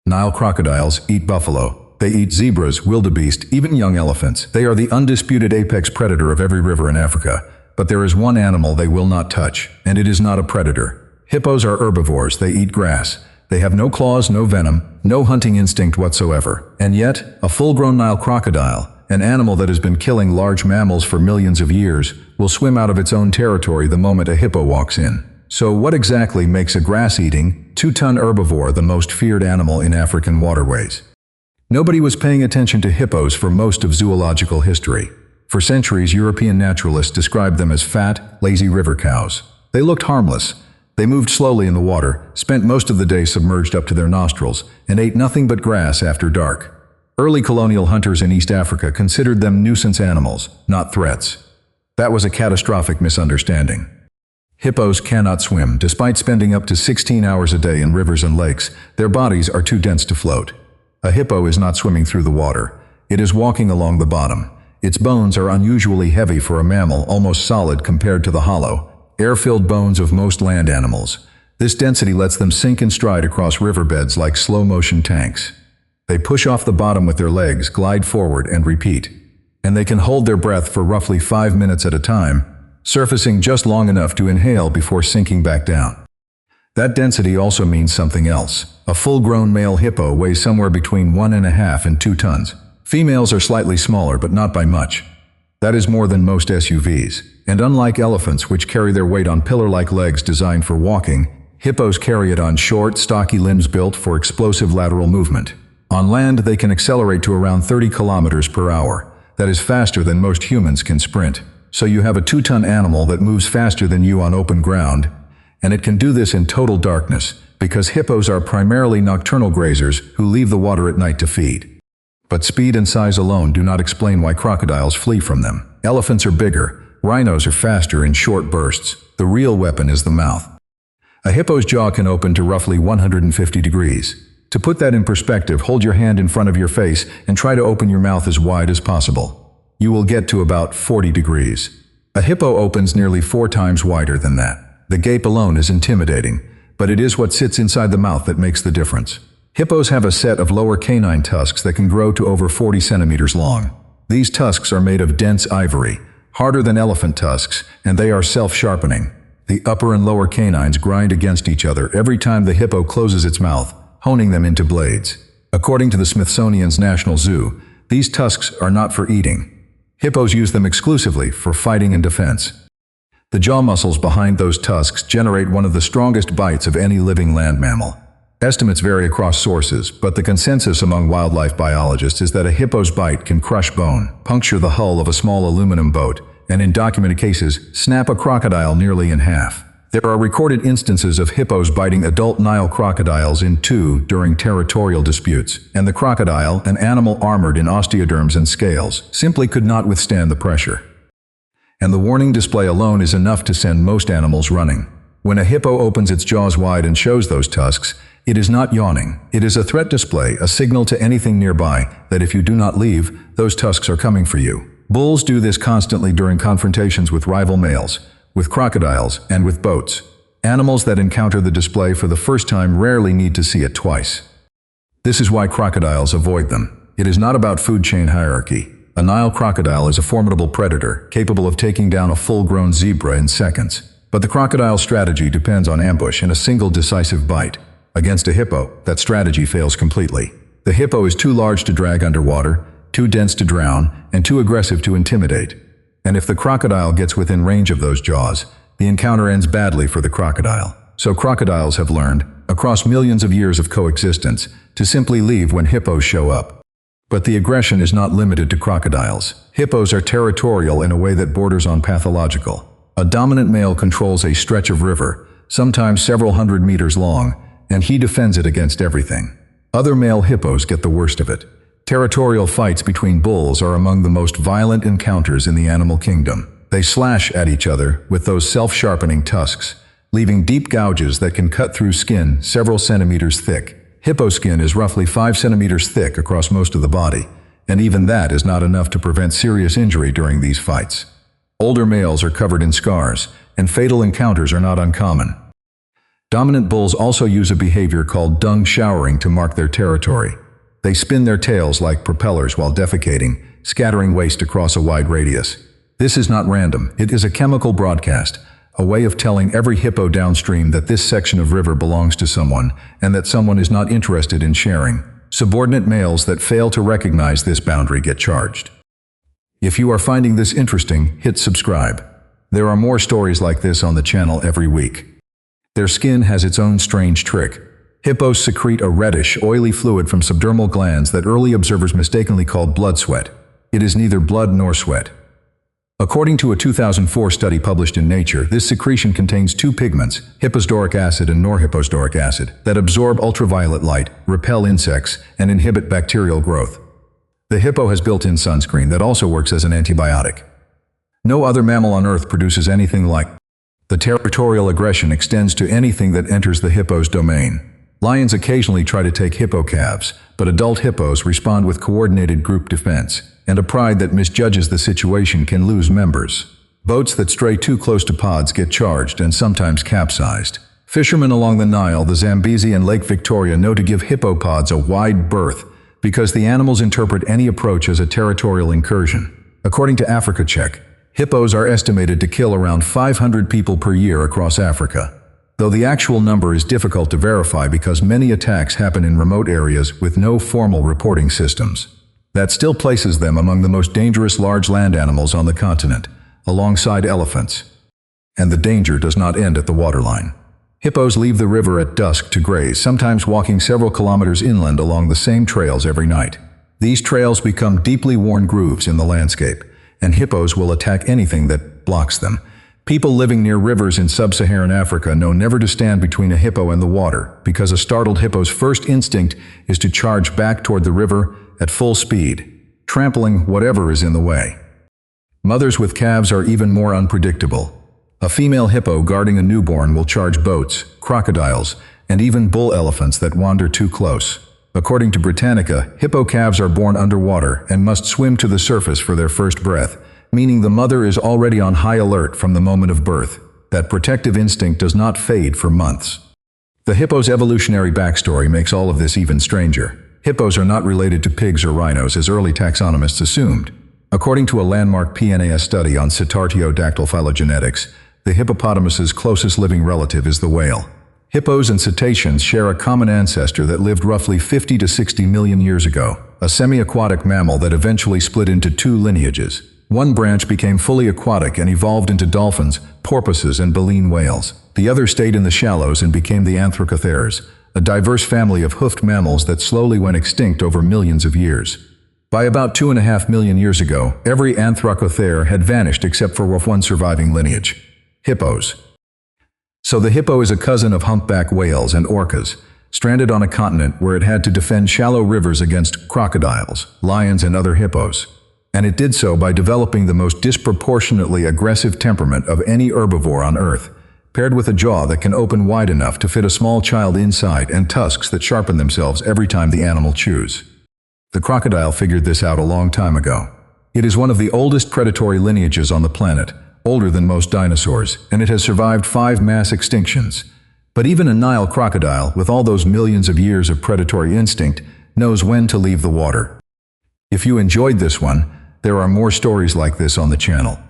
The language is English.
Nile crocodiles eat buffalo. They eat zebras, wildebeest, even young elephants. They are the undisputed apex predator of every river in Africa. But there is one animal they will not touch, and it is not a predator. Hippos are herbivores. They eat grass. They have no claws, no venom, no hunting instinct whatsoever. And yet, a full-grown Nile crocodile, an animal that has been killing large mammals for millions of years, will swim out of its own territory the moment a hippo walks in. So what exactly makes a grass-eating, 2-ton herbivore the most feared animal in African waterways? Nobody was paying attention to hippos for most of zoological history. For centuries, European naturalists described them as fat, lazy river cows. They looked harmless. They moved slowly in the water, spent most of the day submerged up to their nostrils, and ate nothing but grass after dark. Early colonial hunters in East Africa considered them nuisance animals, not threats. That was a catastrophic misunderstanding. Hippos cannot swim. Despite spending up to 16 hours a day in rivers and lakes, their bodies are too dense to float. A hippo is not swimming through the water. It is walking along the bottom. Its bones are unusually heavy for a mammal, almost solid compared to the hollow, air-filled bones of most land animals. This density lets them sink and stride across riverbeds like slow-motion tanks. They push off the bottom with their legs, glide forward, and repeat. And they can hold their breath for roughly 5 minutes at a time, surfacing just long enough to inhale before sinking back down. That density also means something else. A full-grown male hippo weighs somewhere between 1.5 and 2 tons. Females are slightly smaller, but not by much. That is more than most SUVs. And unlike elephants, which carry their weight on pillar-like legs designed for walking, hippos carry it on short, stocky limbs built for explosive lateral movement. On land, they can accelerate to around 30 kilometers per hour. That is faster than most humans can sprint. So you have a 2-ton animal that moves faster than you on open ground, and it can do this in total darkness, because hippos are primarily nocturnal grazers who leave the water at night to feed. But speed and size alone do not explain why crocodiles flee from them. Elephants are bigger, rhinos are faster in short bursts. The real weapon is the mouth. A hippo's jaw can open to roughly 150 degrees. To put that in perspective, hold your hand in front of your face and try to open your mouth as wide as possible. You will get to about 40 degrees. A hippo opens nearly 4 times wider than that. The gape alone is intimidating, but it is what sits inside the mouth that makes the difference. Hippos have a set of lower canine tusks that can grow to over 40 centimeters long. These tusks are made of dense ivory, harder than elephant tusks, and they are self-sharpening. The upper and lower canines grind against each other every time the hippo closes its mouth, honing them into blades. According to the Smithsonian's National Zoo, these tusks are not for eating. Hippos use them exclusively for fighting and defense. The jaw muscles behind those tusks generate one of the strongest bites of any living land mammal. Estimates vary across sources, but the consensus among wildlife biologists is that a hippo's bite can crush bone, puncture the hull of a small aluminum boat, and in documented cases, snap a crocodile nearly in half. There are recorded instances of hippos biting adult Nile crocodiles in two during territorial disputes, and the crocodile, an animal armored in osteoderms and scales, simply could not withstand the pressure. And the warning display alone is enough to send most animals running. When a hippo opens its jaws wide and shows those tusks, it is not yawning. It is a threat display, a signal to anything nearby that if you do not leave, those tusks are coming for you. Bulls do this constantly during confrontations with rival males, with crocodiles, and with boats. Animals that encounter the display for the first time rarely need to see it twice. This is why crocodiles avoid them. It is not about food chain hierarchy. A Nile crocodile is a formidable predator, capable of taking down a full-grown zebra in seconds. But the crocodile's strategy depends on ambush and a single decisive bite. Against a hippo, that strategy fails completely. The hippo is too large to drag underwater, too dense to drown, and too aggressive to intimidate. And if the crocodile gets within range of those jaws, the encounter ends badly for the crocodile. So crocodiles have learned, across millions of years of coexistence, to simply leave when hippos show up. But the aggression is not limited to crocodiles. Hippos are territorial in a way that borders on pathological. A dominant male controls a stretch of river, sometimes several hundred meters long, and he defends it against everything. Other male hippos get the worst of it. Territorial fights between bulls are among the most violent encounters in the animal kingdom. They slash at each other with those self-sharpening tusks, leaving deep gouges that can cut through skin several centimeters thick. Hippo skin is roughly 5 centimeters thick across most of the body, and even that is not enough to prevent serious injury during these fights. Older males are covered in scars, and fatal encounters are not uncommon. Dominant bulls also use a behavior called dung showering to mark their territory. They spin their tails like propellers while defecating, scattering waste across a wide radius. This is not random, it is a chemical broadcast, a way of telling every hippo downstream that this section of river belongs to someone, and that someone is not interested in sharing. Subordinate males that fail to recognize this boundary get charged. If you are finding this interesting, hit subscribe. There are more stories like this on the channel every week. Their skin has its own strange trick. Hippos secrete a reddish, oily fluid from subdermal glands that early observers mistakenly called blood sweat. It is neither blood nor sweat. According to a 2004 study published in Nature, this secretion contains two pigments, hipposdoric acid and norhipposdoric acid, that absorb ultraviolet light, repel insects, and inhibit bacterial growth. The hippo has built-in sunscreen that also works as an antibiotic. No other mammal on Earth produces anything like. The territorial aggression extends to anything that enters the hippo's domain. Lions occasionally try to take hippo calves, but adult hippos respond with coordinated group defense, and a pride that misjudges the situation can lose members. Boats that stray too close to pods get charged and sometimes capsized. Fishermen along the Nile, the Zambezi, and Lake Victoria know to give hippo pods a wide berth because the animals interpret any approach as a territorial incursion. According to Africa Check, hippos are estimated to kill around 500 people per year across Africa, though the actual number is difficult to verify because many attacks happen in remote areas with no formal reporting systems. That still places them among the most dangerous large land animals on the continent, alongside elephants. And the danger does not end at the waterline. Hippos leave the river at dusk to graze, sometimes walking several kilometers inland along the same trails every night. These trails become deeply worn grooves in the landscape, and hippos will attack anything that blocks them. People living near rivers in sub-Saharan Africa know never to stand between a hippo and the water, because a startled hippo's first instinct is to charge back toward the river at full speed, trampling whatever is in the way. Mothers with calves are even more unpredictable. A female hippo guarding a newborn will charge boats, crocodiles, and even bull elephants that wander too close. According to Britannica, hippo calves are born underwater and must swim to the surface for their first breath, meaning the mother is already on high alert from the moment of birth. That protective instinct does not fade for months. The hippo's evolutionary backstory makes all of this even stranger. Hippos are not related to pigs or rhinos as early taxonomists assumed. According to a landmark PNAS study on cetartiodactyl phylogenetics, the hippopotamus's closest living relative is the whale. Hippos and cetaceans share a common ancestor that lived roughly 50 to 60 million years ago, a semi-aquatic mammal that eventually split into two lineages. One branch became fully aquatic and evolved into dolphins, porpoises, and baleen whales. The other stayed in the shallows and became the anthracotheres, a diverse family of hoofed mammals that slowly went extinct over millions of years. By about 2.5 million years ago, every anthracothere had vanished except for one surviving lineage: hippos. So the hippo is a cousin of humpback whales and orcas, stranded on a continent where it had to defend shallow rivers against crocodiles, lions, and other hippos. And it did so by developing the most disproportionately aggressive temperament of any herbivore on Earth, paired with a jaw that can open wide enough to fit a small child inside and tusks that sharpen themselves every time the animal chews. The crocodile figured this out a long time ago. It is one of the oldest predatory lineages on the planet, older than most dinosaurs, and it has survived 5 mass extinctions. But even a Nile crocodile, with all those millions of years of predatory instinct, knows when to leave the water. If you enjoyed this one, there are more stories like this on the channel.